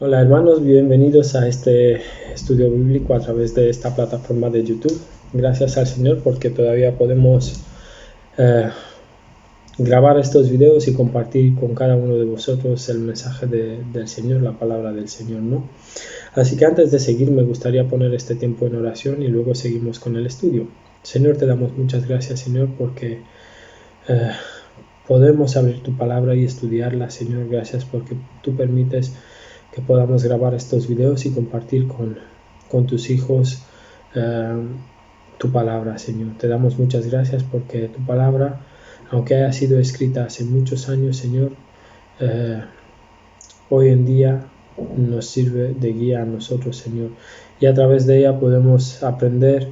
Hola hermanos, bienvenidos a este estudio bíblico a través de esta plataforma de YouTube. Gracias al Señor porque todavía podemos grabar estos videos y compartir con cada uno de vosotros el mensaje del Señor, la palabra del Señor, ¿no? Así que antes de seguir me gustaría poner este tiempo en oración y luego seguimos con el estudio. Señor, te damos muchas gracias, Señor, porque podemos abrir tu palabra y estudiarla, Señor. Gracias porque tú permites que podamos grabar estos videos y compartir con tus hijos tu palabra, Señor. Te damos muchas gracias porque tu palabra, aunque haya sido escrita hace muchos años, Señor, hoy en día nos sirve de guía a nosotros, Señor. Y a través de ella podemos aprender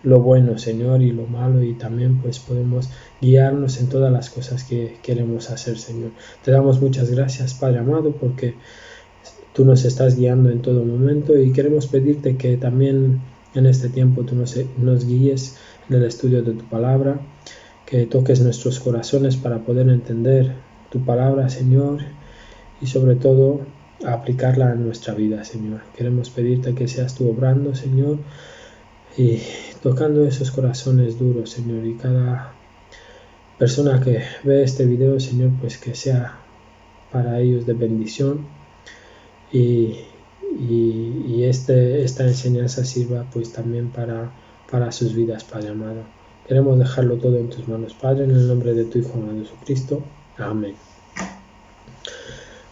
lo bueno, Señor, y lo malo, y también pues podemos guiarnos en todas las cosas que queremos hacer, Señor. Te damos muchas gracias, Padre amado, porque tú nos estás guiando en todo momento y queremos pedirte que también en este tiempo tú nos guíes en el estudio de tu palabra, que toques nuestros corazones para poder entender tu palabra, Señor, y sobre todo aplicarla en nuestra vida, Señor. Queremos pedirte que seas tú obrando, Señor, y tocando esos corazones duros, Señor, y cada persona que ve este video, Señor, pues que sea para ellos de bendición y esta enseñanza sirva pues también para sus vidas, Padre amado. Queremos dejarlo todo en tus manos, Padre, en el nombre de tu Hijo Jesucristo. Amén.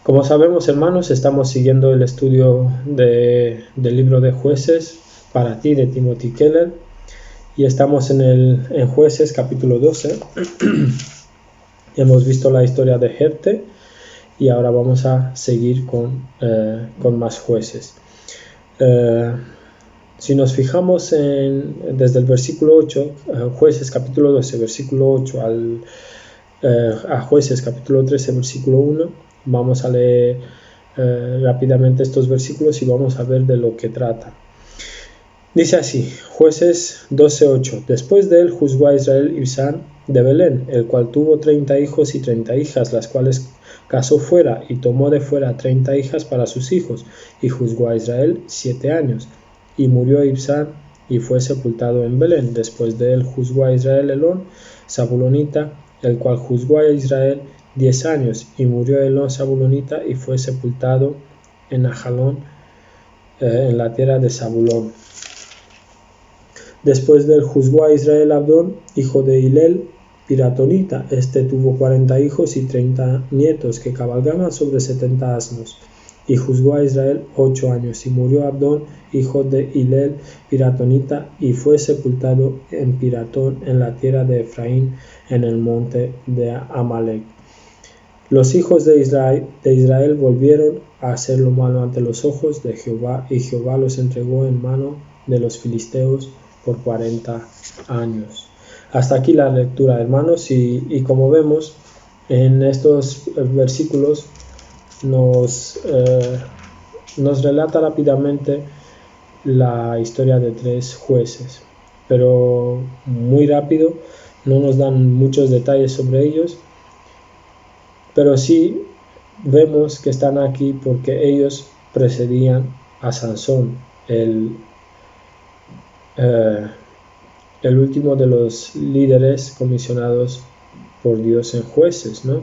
Como sabemos, hermanos, estamos siguiendo el estudio del libro de Jueces para ti, de Timothy Keller, y estamos en Jueces capítulo 12. Hemos visto la historia de Jefte y ahora vamos a seguir con más jueces. Si nos fijamos desde el versículo 8, Jueces capítulo 12, versículo 8 a Jueces capítulo 13, versículo 1, vamos a leer rápidamente estos versículos y vamos a ver de lo que trata. Dice así, Jueces 12:8. Después de él juzgó a Israel Ibzán de Belén, el cual tuvo 30 hijos y 30 hijas, las cuales casó fuera, y tomó de fuera 30 hijas para sus hijos, y juzgó a Israel 7 años. Y murió Ibzán, y fue sepultado en Belén. Después de él juzgó a Israel Elón, Zabulonita, el cual juzgó a Israel 10 años, y murió Elón Zabulonita, y fue sepultado en Ajalón, en la tierra de Zabulón. Después de él juzgó a Israel Abdón, hijo de Hilel, piratonita. Este tuvo 40 hijos y 30 nietos, que cabalgaban sobre 70 asnos. Y juzgó a Israel 8 años. Y murió Abdón, hijo de Hilel, piratonita, y fue sepultado en Piratón, en la tierra de Efraín, en el monte de Amalek. Los hijos de Israel volvieron a hacer lo malo ante los ojos de Jehová, y Jehová los entregó en mano de los filisteos por 40 años. Hasta aquí la lectura, hermanos, y como vemos en estos versículos nos relata rápidamente la historia de 3 jueces, pero muy rápido, no nos dan muchos detalles sobre ellos, pero sí vemos que están aquí porque ellos precedían a Sansón, el último de los líderes comisionados por Dios en Jueces, ¿no?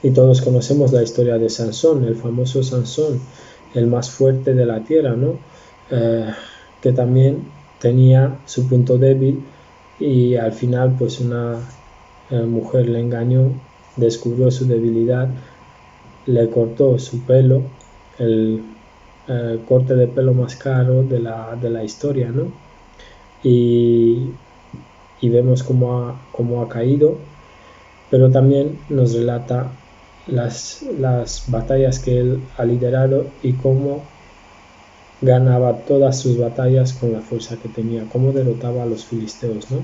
Y todos conocemos la historia de Sansón, el famoso Sansón, el más fuerte de la tierra, ¿no? Que también tenía su punto débil y al final pues una mujer le engañó, descubrió su debilidad, le cortó su pelo, el corte de pelo más caro de la historia, ¿no? Y vemos cómo ha caído, pero también nos relata las batallas que él ha liderado y cómo ganaba todas sus batallas con la fuerza que tenía, cómo derrotaba a los filisteos, ¿no?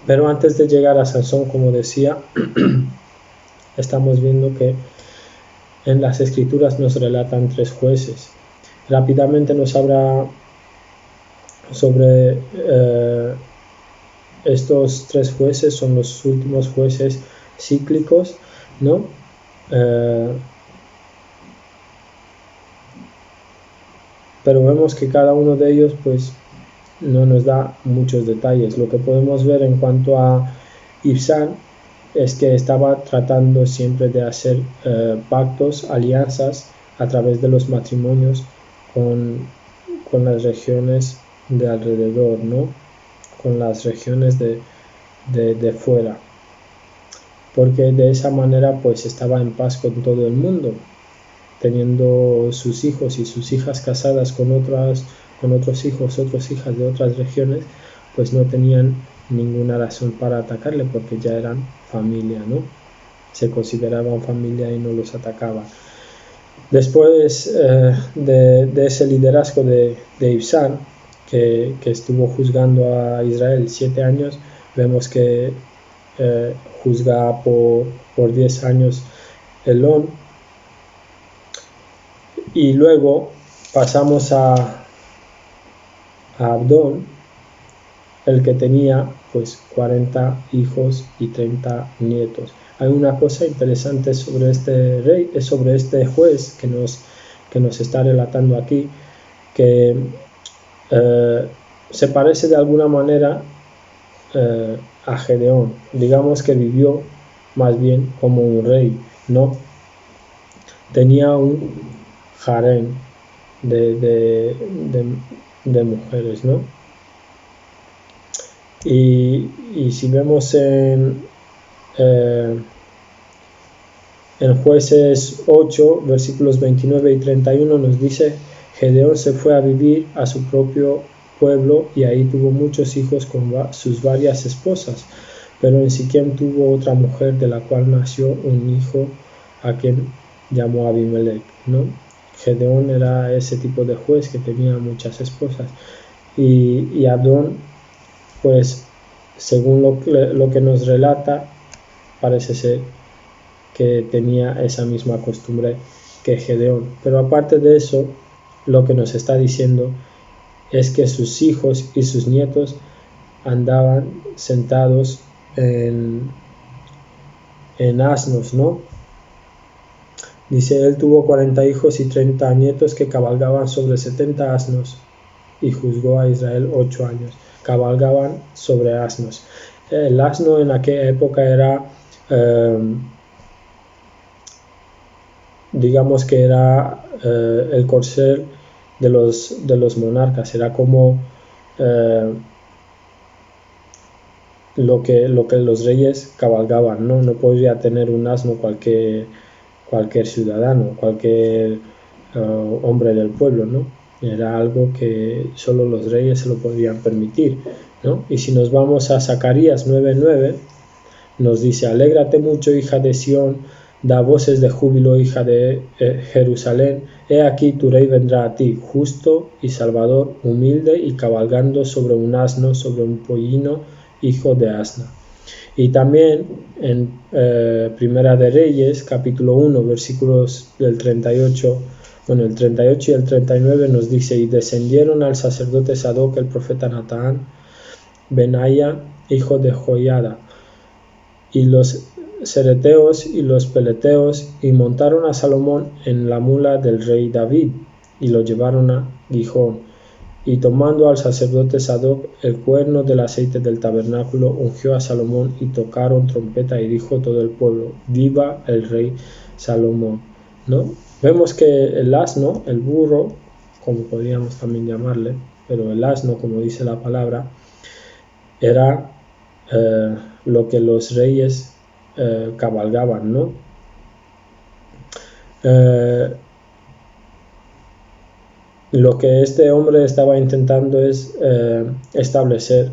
Pero antes de llegar a Sansón, como decía, estamos viendo que en las escrituras nos relatan 3 jueces. Rápidamente nos habla sobre estos 3 jueces, son los últimos jueces cíclicos, ¿no? pero vemos que cada uno de ellos pues no nos da muchos detalles. Lo que podemos ver en cuanto a Ibzan es que estaba tratando siempre de hacer pactos, alianzas a través de los matrimonios con las regiones de alrededor, ¿no? Con las regiones de fuera, porque de esa manera pues estaba en paz con todo el mundo, teniendo sus hijos y sus hijas casadas con otros hijos, otras hijas de otras regiones, pues no tenían ninguna razón para atacarle porque ya eran familia, ¿no? Se consideraban familia y no los atacaban. Después de ese liderazgo de Ibzan, que estuvo juzgando a Israel 7 años, vemos que juzga por 10 años Elón, y luego pasamos a Abdón, el que tenía pues 40 hijos y 30 nietos. Hay una cosa interesante sobre este rey, sobre este juez que nos está relatando aquí, que se parece de alguna manera a Gedeón. Digamos que vivió más bien como un rey, ¿no? Tenía un harén de mujeres, ¿no? Y si vemos en Jueces 8, versículos 29 y 31, nos dice: Gedeón se fue a vivir a su propio pueblo y ahí tuvo muchos hijos con sus varias esposas, pero en Siquem tuvo otra mujer de la cual nació un hijo a quien llamó Abimelech, ¿no? Gedeón era ese tipo de juez que tenía muchas esposas, y Abdón, pues según lo que nos relata, parece ser que tenía esa misma costumbre que Gedeón. Pero aparte de eso, lo que nos está diciendo es que sus hijos y sus nietos andaban sentados en asnos, ¿no? Dice: él tuvo 40 hijos y 30 nietos que cabalgaban sobre 70 asnos, y juzgó a Israel 8 años. Cabalgaban sobre asnos. El asno en aquella época era, digamos que era el corcel de los monarcas. Era como lo que los reyes cabalgaban, ¿no? No podría tener un asno cualquier ciudadano, cualquier hombre del pueblo, ¿no? Era algo que solo los reyes se lo podían permitir, ¿no? Y si nos vamos a Zacarías 9:9, nos dice: alégrate mucho, hija de Sión, da voces de júbilo, hija de Jerusalén, he aquí tu rey vendrá a ti, justo y salvador, humilde y cabalgando sobre un asno, sobre un pollino, hijo de asna. Y también en Primera de Reyes, capítulo 1, versículos del 38, bueno, el 38 y el 39 nos dice: y descendieron al sacerdote Sadoc, el profeta Natán, Benaía, hijo de Joiada, y los cereteos y los peleteos, y montaron a Salomón en la mula del rey David, y lo llevaron a Gijón. Y tomando al sacerdote Sadoc el cuerno del aceite del tabernáculo, ungió a Salomón, y tocaron trompeta, y dijo todo el pueblo: viva el rey Salomón, ¿no? Vemos que el asno, el burro, como podríamos también llamarle, pero el asno, como dice la palabra, era lo que los reyes cabalgaban, ¿no? Lo que este hombre estaba intentando es establecer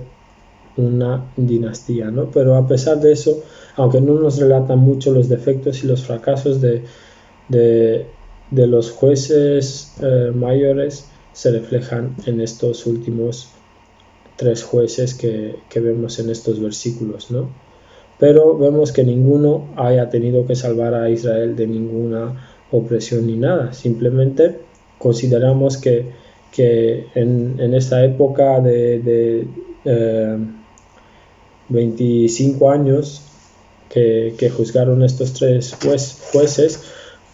una dinastía, ¿no? Pero a pesar de eso, aunque no nos relatan mucho los defectos y los fracasos de los jueces mayores, se reflejan en estos últimos 3 jueces que vemos en estos versículos, ¿no? Pero vemos que ninguno haya tenido que salvar a Israel de ninguna opresión ni nada. Simplemente consideramos que en esta época de 25 años que juzgaron estos tres jueces,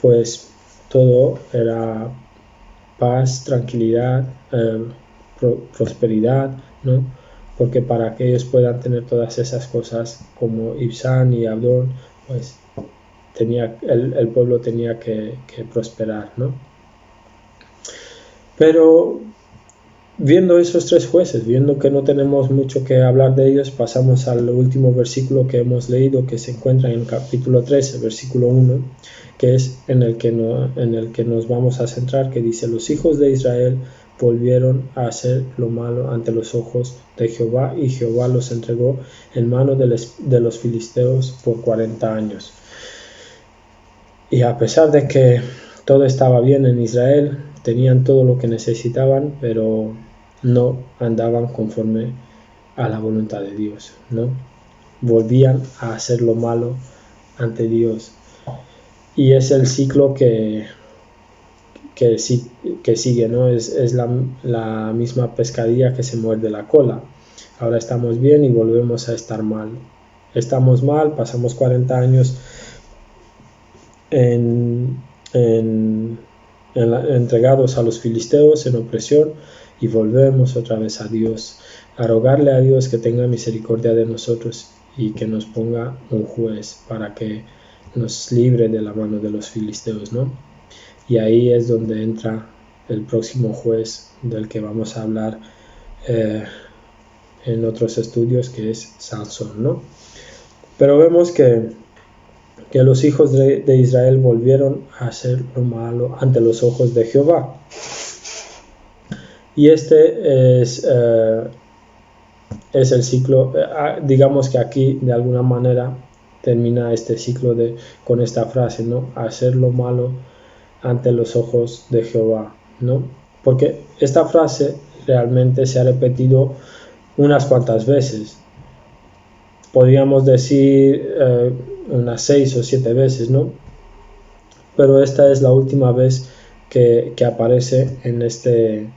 pues todo era paz, tranquilidad, prosperidad, ¿no? Porque para que ellos puedan tener todas esas cosas como Ibzan y Abdón, pues el pueblo tenía que prosperar, ¿no? Pero viendo esos tres jueces, viendo que no tenemos mucho que hablar de ellos, pasamos al último versículo que hemos leído, que se encuentra en el capítulo 13, versículo 1, que es en el que nos vamos a centrar, que dice: los hijos de Israel volvieron a hacer lo malo ante los ojos de Jehová, y Jehová los entregó en mano de los filisteos por 40 años. Y a pesar de que todo estaba bien en Israel, tenían todo lo que necesitaban, pero no andaban conforme a la voluntad de Dios, ¿no? Volvían a hacer lo malo ante Dios. Y es el ciclo que sigue, ¿no? Es la misma pescadilla que se muerde la cola. Ahora estamos bien y volvemos a estar mal. Estamos mal, pasamos 40 años entregados a los filisteos en opresión, y volvemos otra vez a Dios, a rogarle a Dios que tenga misericordia de nosotros y que nos ponga un juez para que nos libre de la mano de los filisteos, ¿no? Y ahí es donde entra el próximo juez del que vamos a hablar en otros estudios, que es Sansón, ¿no? Pero vemos que los hijos de Israel volvieron a hacer lo malo ante los ojos de Jehová. Y este es el ciclo, digamos que aquí de alguna manera termina este ciclo con esta frase, ¿no? Hacer lo malo ante los ojos de Jehová, ¿no? Porque esta frase realmente se ha repetido unas cuantas veces. Podríamos decir unas 6 o 7 veces, ¿no? Pero esta es la última vez que aparece en este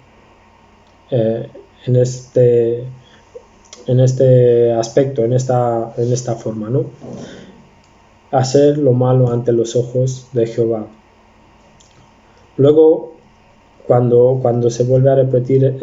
aspecto, en esta forma, ¿no? Hacer lo malo ante los ojos de Jehová. Luego, cuando se vuelve a repetir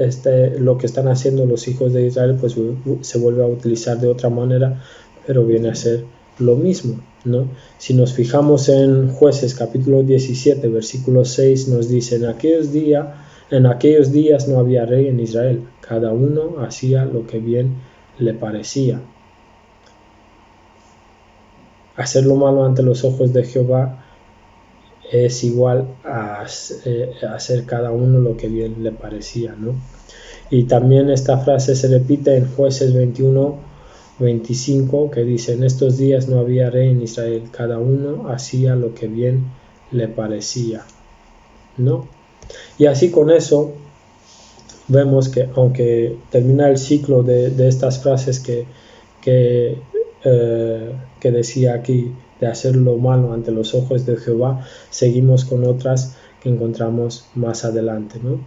lo que están haciendo los hijos de Israel, pues se vuelve a utilizar de otra manera, pero viene a ser lo mismo, ¿no? Si nos fijamos en Jueces capítulo 17, versículo 6, nos dice: en aquellos días no había rey en Israel, cada uno hacía lo que bien le parecía. Hacer lo malo ante los ojos de Jehová es igual a hacer cada uno lo que bien le parecía, ¿no? Y también esta frase se repite en Jueces 21:25, que dice: en estos días no había rey en Israel, cada uno hacía lo que bien le parecía, ¿no? Y así con eso vemos que, aunque termina el ciclo de estas frases que decía aquí, de hacer lo malo ante los ojos de Jehová, seguimos con otras que encontramos más adelante, ¿no?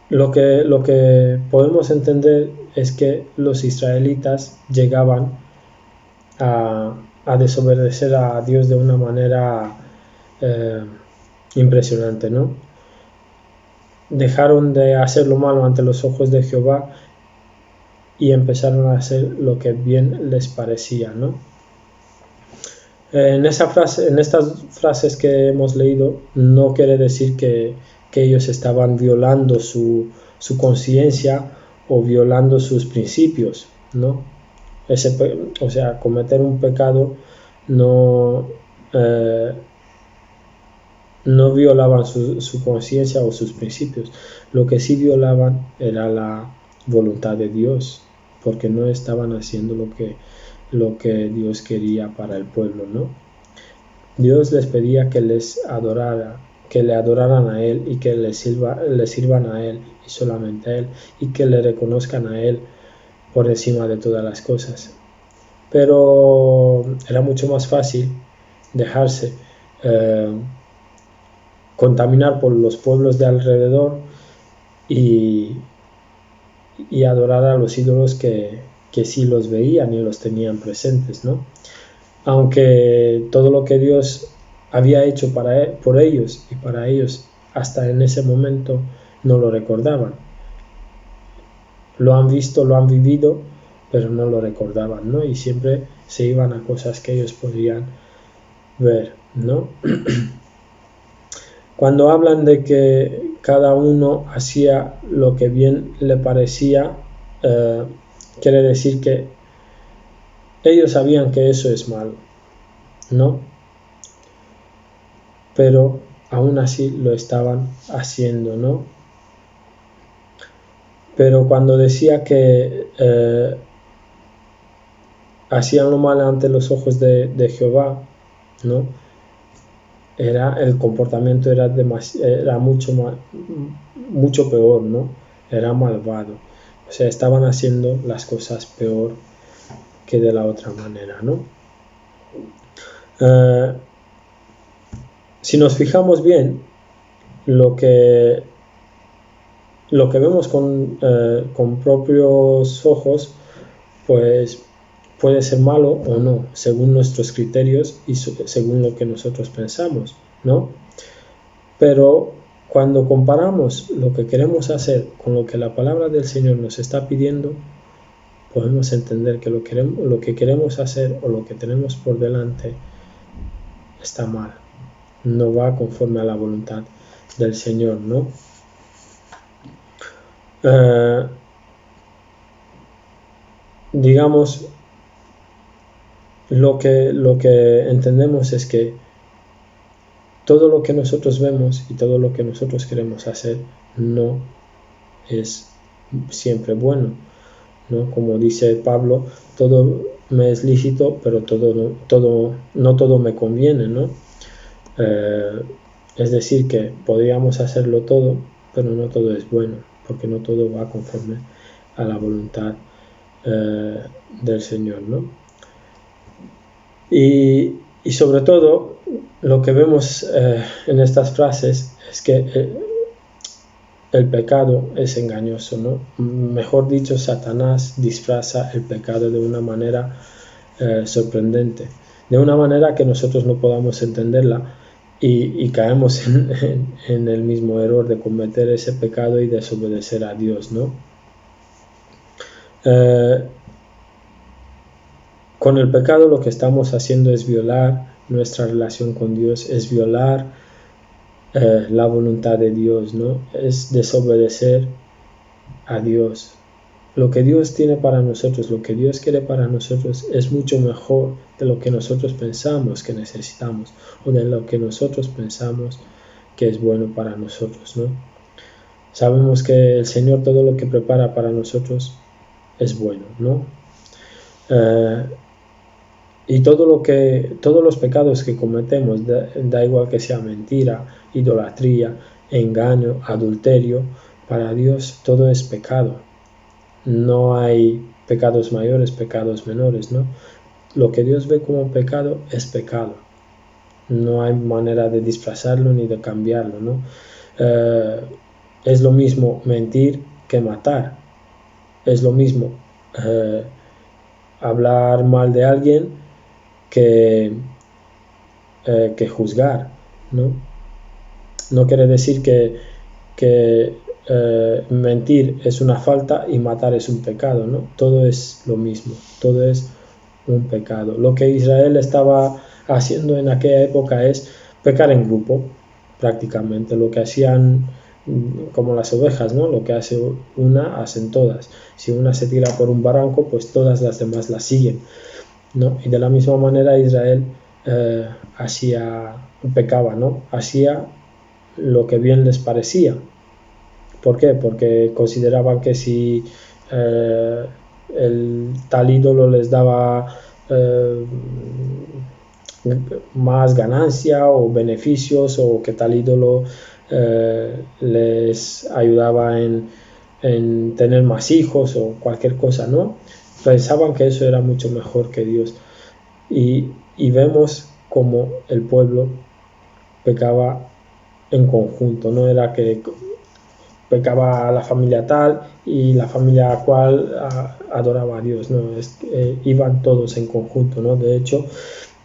Lo que podemos entender es que los israelitas llegaban a desobedecer a Dios de una manera impresionante, ¿no? Dejaron de hacer lo malo ante los ojos de Jehová y empezaron a hacer lo que bien les parecía, ¿no? En estas frases que hemos leído, no quiere decir que ellos estaban violando su conciencia o violando sus principios, ¿no? O sea, cometer un pecado no violaban su conciencia o sus principios. Lo que sí violaban era la voluntad de Dios, porque no estaban haciendo lo que Dios quería para el pueblo, ¿no? Dios les pedía que le adoraran a Él y que le sirvan a Él y solamente a Él, y que le reconozcan a Él por encima de todas las cosas. Pero era mucho más fácil dejarse contaminar por los pueblos de alrededor y adorar a los ídolos que que sí los veían y los tenían presentes, ¿no? Aunque todo lo que Dios había hecho por ellos y para ellos hasta en ese momento no lo recordaban. Lo han visto, lo han vivido, pero no lo recordaban, ¿no? Y siempre se iban a cosas que ellos podían ver, ¿no? Cuando hablan de que cada uno hacía lo que bien le parecía, quiere decir que ellos sabían que eso es malo, ¿no? Pero aún así lo estaban haciendo, ¿no? Pero cuando decía que hacían lo malo ante los ojos de Jehová, ¿no? El comportamiento era mucho peor, ¿no? Era malvado. O sea, estaban haciendo las cosas peor que de la otra manera, ¿no? Si nos fijamos bien, lo que vemos con propios ojos, pues puede ser malo o no, según nuestros criterios y según lo que nosotros pensamos, ¿no? Pero cuando comparamos lo que queremos hacer con lo que la palabra del Señor nos está pidiendo, podemos entender que lo que queremos hacer o lo que tenemos por delante está mal, no va conforme a la voluntad del Señor, ¿no? Digamos, lo que entendemos es que todo lo que nosotros vemos y todo lo que nosotros queremos hacer no es siempre bueno, ¿no? Como dice Pablo, todo me es lícito, pero no todo me conviene, ¿no? Es decir, que podríamos hacerlo todo, pero no todo es bueno, porque no todo va conforme a la voluntad del Señor, ¿no? Y sobre todo, lo que vemos en estas frases es que el pecado es engañoso, ¿no? Mejor dicho, Satanás disfraza el pecado de una manera sorprendente, de una manera que nosotros no podamos entenderla y caemos en el mismo error de cometer ese pecado y desobedecer a Dios, ¿no? Con el pecado lo que estamos haciendo es violar nuestra relación con Dios, es violar la voluntad de Dios, ¿no? Es desobedecer a Dios. Lo que Dios tiene para nosotros, lo que Dios quiere para nosotros es mucho mejor de lo que nosotros pensamos que necesitamos o de lo que nosotros pensamos que es bueno para nosotros, ¿no? Sabemos que el Señor todo lo que prepara para nosotros es bueno, ¿no? Y todos los pecados que cometemos, da igual que sea mentira, idolatría, engaño, adulterio, para Dios todo es pecado. No hay pecados mayores, pecados menores, ¿no? Lo que Dios ve como pecado es pecado. No hay manera de disfrazarlo ni de cambiarlo, ¿no? Es lo mismo mentir que matar. Es lo mismo hablar mal de alguien que juzgar, ¿no? No quiere decir que mentir es una falta y matar es un pecado, ¿no? Todo es lo mismo, todo es un pecado. Lo que Israel estaba haciendo en aquella época es pecar en grupo, prácticamente. Lo que hacían como las ovejas, ¿no? Lo que hace una, hacen todas. Si una se tira por un barranco, pues todas las demás la siguen, ¿no? Y de la misma manera Israel pecaba, ¿no? Hacía lo que bien les parecía. ¿Por qué? Porque consideraban que si el tal ídolo les daba más ganancia o beneficios, o que tal ídolo les ayudaba en tener más hijos o cualquier cosa, ¿no? Pensaban que eso era mucho mejor que Dios. Y vemos como el pueblo pecaba en conjunto, no era que pecaba la familia tal y la familia cual adoraba a Dios, ¿no? Iban todos en conjunto, ¿no? De hecho,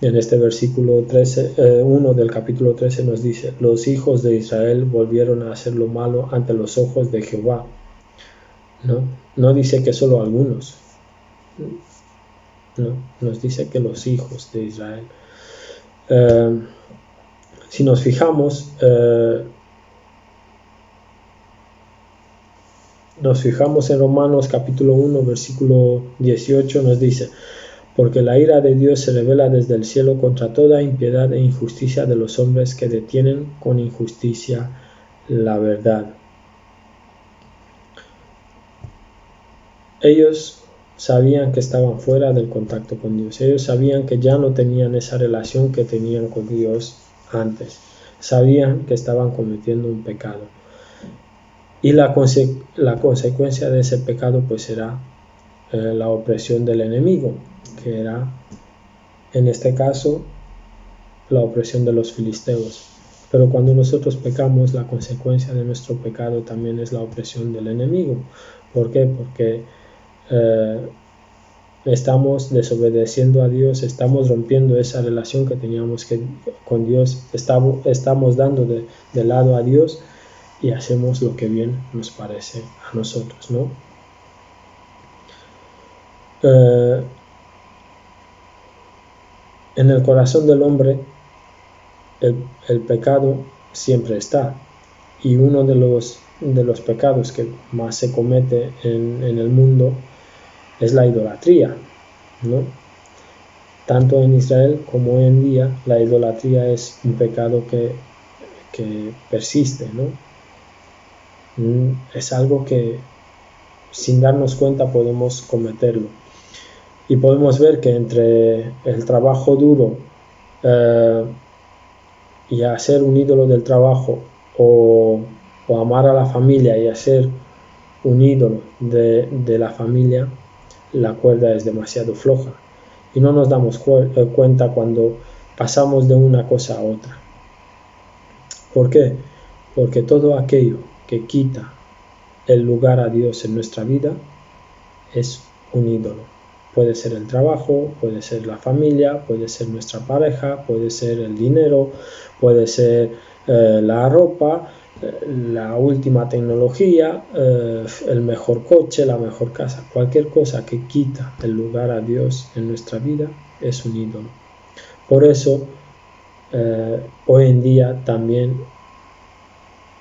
en este versículo 1 del capítulo 13 nos dice: los hijos de Israel volvieron a hacer lo malo ante los ojos de Jehová, ¿no? No dice que solo algunos, no, nos dice que los hijos de Israel. Si nos fijamos, en Romanos capítulo 1 versículo 18, nos dice: porque la ira de Dios se revela desde el cielo contra toda impiedad e injusticia de los hombres que detienen con injusticia la verdad. Ellos sabían que estaban fuera del contacto con Dios. Ellos sabían que ya no tenían esa relación que tenían con Dios antes. Sabían que estaban cometiendo un pecado. Y la consecuencia de ese pecado pues era la opresión del enemigo, que era, en este caso, la opresión de los filisteos. Pero cuando nosotros pecamos, la consecuencia de nuestro pecado también es la opresión del enemigo. ¿Por qué? Porque estamos desobedeciendo a Dios, estamos rompiendo esa relación que teníamos con Dios, estamos dando de lado a Dios y hacemos lo que bien nos parece a nosotros, ¿no? En el corazón del hombre el pecado siempre está, y uno de los pecados que más se comete en el mundo es la idolatría, ¿no? Tanto en Israel como hoy en día la idolatría es un pecado que persiste, ¿no? Es algo que sin darnos cuenta podemos cometerlo. Y podemos ver que entre el trabajo duro y hacer un ídolo del trabajo, o amar a la familia y hacer un ídolo de la familia, la cuerda es demasiado floja. Y no nos damos cuenta cuando pasamos de una cosa a otra. ¿Por qué? Porque todo aquello que quita el lugar a Dios en nuestra vida es un ídolo. Puede ser el trabajo, puede ser la familia, puede ser nuestra pareja, puede ser el dinero, puede ser la ropa, la última tecnología, el mejor coche, la mejor casa. Cualquier cosa que quita el lugar a Dios en nuestra vida es un ídolo. Por eso, hoy en día también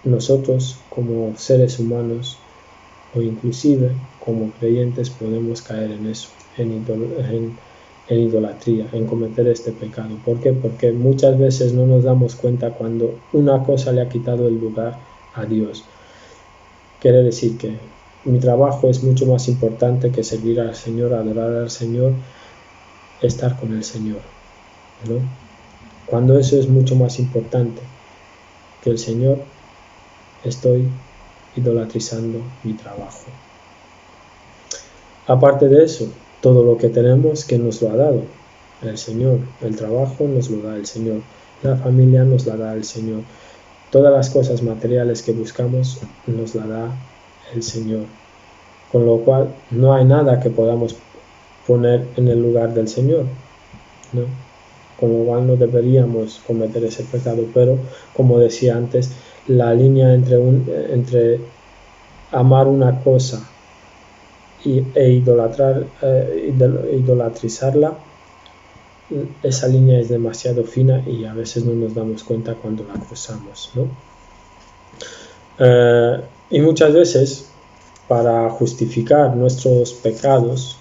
nosotros como seres humanos, o inclusive como creyentes, podemos caer en eso, en idolatría, en cometer este pecado. ¿Por qué? Porque muchas veces no nos damos cuenta cuando una cosa le ha quitado el lugar a Dios. Quiere decir que mi trabajo es mucho más importante que servir al Señor, adorar al Señor, estar con el Señor, ¿no? Cuando eso es mucho más importante que el Señor, estoy idolatrizando mi trabajo. Aparte de eso, todo lo que tenemos, que nos lo ha dado el Señor. El trabajo nos lo da el Señor, la familia nos la da el Señor, todas las cosas materiales que buscamos nos la da el Señor, con lo cual no hay nada que podamos poner en el lugar del Señor, ¿no? Con lo cual no deberíamos cometer ese pecado. Pero, como decía antes, la línea entre amar una cosa e idolatrizarla, esa línea es demasiado fina y a veces no nos damos cuenta cuando la cruzamos, ¿no? Y muchas veces, para justificar nuestros pecados,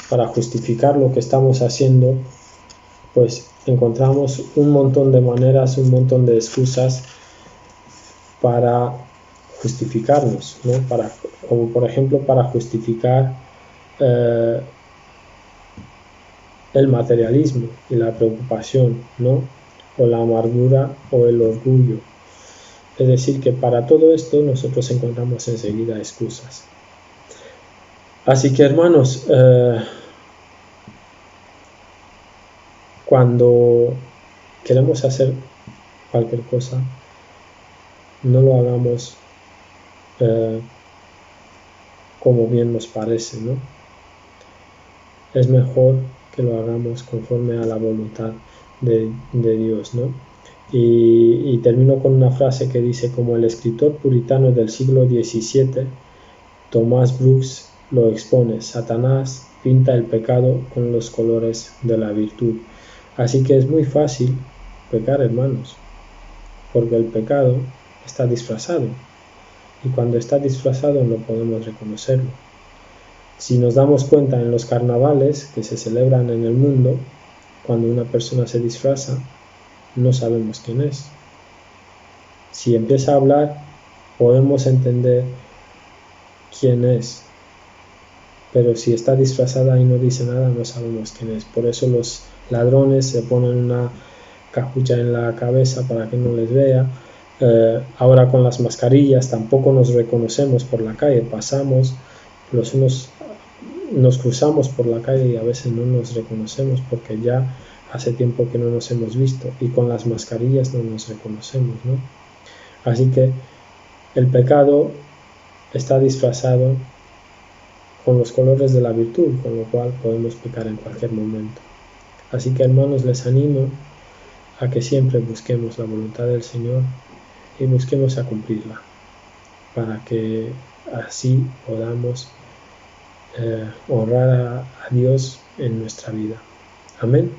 para justificar lo que estamos haciendo, pues encontramos un montón de maneras, un montón de excusas para justificarnos, ¿no? Como por ejemplo para justificar el materialismo y la preocupación, ¿no? O la amargura o el orgullo. Es decir, que para todo esto nosotros encontramos enseguida excusas. Así que, hermanos, cuando queremos hacer cualquier cosa, no lo hagamos como bien nos parece, ¿no? Es mejor que lo hagamos conforme a la voluntad de Dios, ¿no? Y termino con una frase que dice: como el escritor puritano del siglo XVII, Thomas Brooks, lo expone: Satanás pinta el pecado con los colores de la virtud. Así que es muy fácil pecar, hermanos, porque el pecado está disfrazado, y cuando está disfrazado no podemos reconocerlo. Si nos damos cuenta en los carnavales que se celebran en el mundo, cuando una persona se disfraza, no sabemos quién es. Si empieza a hablar, podemos entender quién es, pero si está disfrazada y no dice nada, no sabemos quién es. Por eso los ladrones se ponen una capucha en la cabeza para que no les vea. Ahora con las mascarillas tampoco nos reconocemos por la calle, pasamos, nos cruzamos por la calle y a veces no nos reconocemos porque ya hace tiempo que no nos hemos visto, y con las mascarillas no nos reconocemos, ¿no? Así que el pecado está disfrazado con los colores de la virtud, con lo cual podemos pecar en cualquier momento. Así que, hermanos, les animo a que siempre busquemos la voluntad del Señor y busquemos a cumplirla, para que así podamos honrar a Dios en nuestra vida. Amén.